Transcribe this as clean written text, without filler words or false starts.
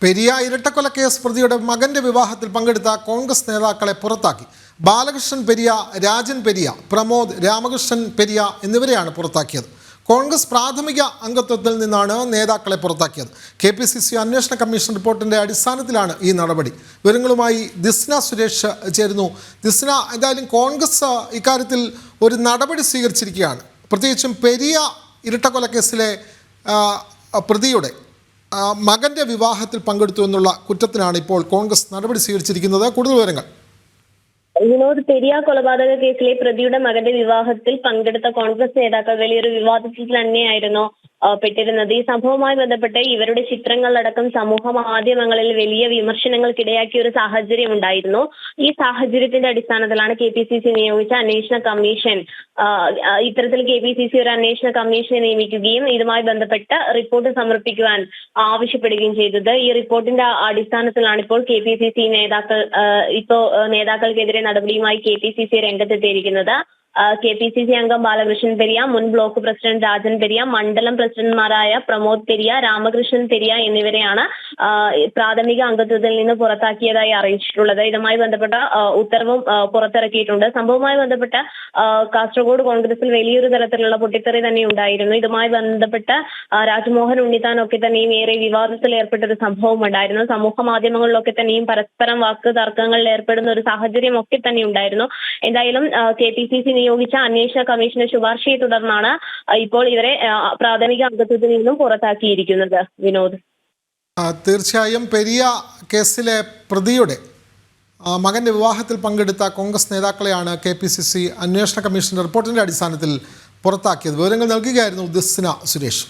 പെരിയ ഇരട്ടക്കൊലക്കേസ് പ്രതിയുടെ മകന്റെ വിവാഹത്തിൽ പങ്കെടുത്ത കോൺഗ്രസ് നേതാക്കളെ പുറത്താക്കി. ബാലകൃഷ്ണൻ പെരിയ, രാജൻ പെരിയ, പ്രമോദ്, രാമകൃഷ്ണൻ പെരിയ എന്നിവരെയാണ് പുറത്താക്കിയത്. കോൺഗ്രസ് പ്രാഥമിക അംഗത്വത്തിൽ നിന്നാണ് നേതാക്കളെ പുറത്താക്കിയത്. KPCC അന്വേഷണ കമ്മീഷൻ റിപ്പോർട്ടിൻ്റെ അടിസ്ഥാനത്തിലാണ് ഈ നടപടി. വിവരങ്ങളുമായി ദിസ്ന സുരേഷ് ചേരുന്നു. ദിസ്ന, എന്തായാലും കോൺഗ്രസ് ഇക്കാര്യത്തിൽ ഒരു നടപടി സ്വീകരിച്ചിരിക്കുകയാണ്. പ്രത്യേകിച്ചും പെരിയ ഇരട്ടക്കൊലക്കേസിലെ പ്രതിയുടെ മകന്റെ വിവാഹത്തിൽ പങ്കെടുത്തു എന്നുള്ള കുറ്റത്തിനാണ് ഇപ്പോൾ കോൺഗ്രസ് നടപടി സ്വീകരിച്ചിരിക്കുന്നത്. കൂടുതൽ വിവരങ്ങൾ. വിനോദ്, പെരിയ കൊലപാതക കേസിലെ പ്രതിയുടെ മകന്റെ വിവാഹത്തിൽ പങ്കെടുത്ത കോൺഗ്രസ് നേതാക്കൾ വലിയൊരു വിവാദത്തിൽ തന്നെയായിരുന്നു പെട്ടിരുന്നത്. ഈ സംഭവവുമായി ബന്ധപ്പെട്ട് ഇവരുടെ ചിത്രങ്ങളടക്കം സമൂഹ മാധ്യമങ്ങളിൽ വലിയ വിമർശനങ്ങൾക്കിടയാക്കിയ ഒരു സാഹചര്യം ഉണ്ടായിരുന്നു. ഈ സാഹചര്യത്തിന്റെ അടിസ്ഥാനത്തിലാണ് KPCC നിയോഗിച്ച അന്വേഷണ കമ്മീഷൻ ഇത്തരത്തിൽ KPCC ഒരു അന്വേഷണ കമ്മീഷനെ നിയമിക്കുകയും ഇതുമായി ബന്ധപ്പെട്ട് റിപ്പോർട്ട് സമർപ്പിക്കുവാൻ ആവശ്യപ്പെടുകയും ചെയ്തത്. ഈ റിപ്പോർട്ടിന്റെ അടിസ്ഥാനത്തിലാണ് ഇപ്പോൾ KPCC നേതാക്കൾക്കെതിരെ നടപടിയുമായി KPCC രംഗത്തെത്തിയിരിക്കുന്നത്. KPCC അംഗം ബാലകൃഷ്ണൻ പെരിയ, മുൻ ബ്ലോക്ക് പ്രസിഡന്റ് രാജൻ പെരിയ, മണ്ഡലം പ്രസിഡന്റുമാരായ പ്രമോദ് പെരിയ, രാമകൃഷ്ണൻ പെരിയ എന്നിവരെയാണ് പ്രാഥമിക അംഗത്വത്തിൽ നിന്ന് പുറത്താക്കിയതായി അറിയിച്ചിട്ടുള്ളത്. ഇതുമായി ബന്ധപ്പെട്ട ഉത്തരവും പുറത്തിറക്കിയിട്ടുണ്ട്. സംഭവവുമായി ബന്ധപ്പെട്ട കാസർഗോഡ് കോൺഗ്രസിൽ വലിയൊരു തരത്തിലുള്ള പൊട്ടിത്തെറി തന്നെ ഉണ്ടായിരുന്നു. ഇതുമായി ബന്ധപ്പെട്ട് രാജ്മോഹൻ ഉണ്ണിത്താനൊക്കെ തന്നെയും ഏറെ വിവാദത്തിൽ ഏർപ്പെട്ട ഒരു സംഭവം ഉണ്ടായിരുന്നു. സമൂഹ മാധ്യമങ്ങളിലൊക്കെ തന്നെയും പരസ്പരം വാക്ക് തർക്കങ്ങളിൽ ഏർപ്പെടുന്ന ഒരു സാഹചര്യം ഒക്കെ തന്നെ ഉണ്ടായിരുന്നു. എന്തായാലും KPCC നിയോഗിച്ച അന്വേഷണ കമ്മീഷന്റെ ശുപാർശയെ തുടർന്നാണ് ഇപ്പോൾ ഇവരെ പ്രാഥമിക അംഗത്വത്തിൽ നിന്നും പുറത്താക്കിയിരിക്കുന്നത്. വിനോദ്, തീർച്ചയായും പെരിയ കേസിലെ പ്രതിയുടെ മകന്റെ വിവാഹത്തിൽ പങ്കെടുത്ത കോൺഗ്രസ് നേതാക്കളെയാണ് KPCC അന്വേഷണ കമ്മീഷന്റെ റിപ്പോർട്ടിന്റെ അടിസ്ഥാനത്തിൽ പുറത്താക്കിയത്. വിവരങ്ങൾ നൽകുകയായിരുന്നു ദിസ്ന സുരേഷ്.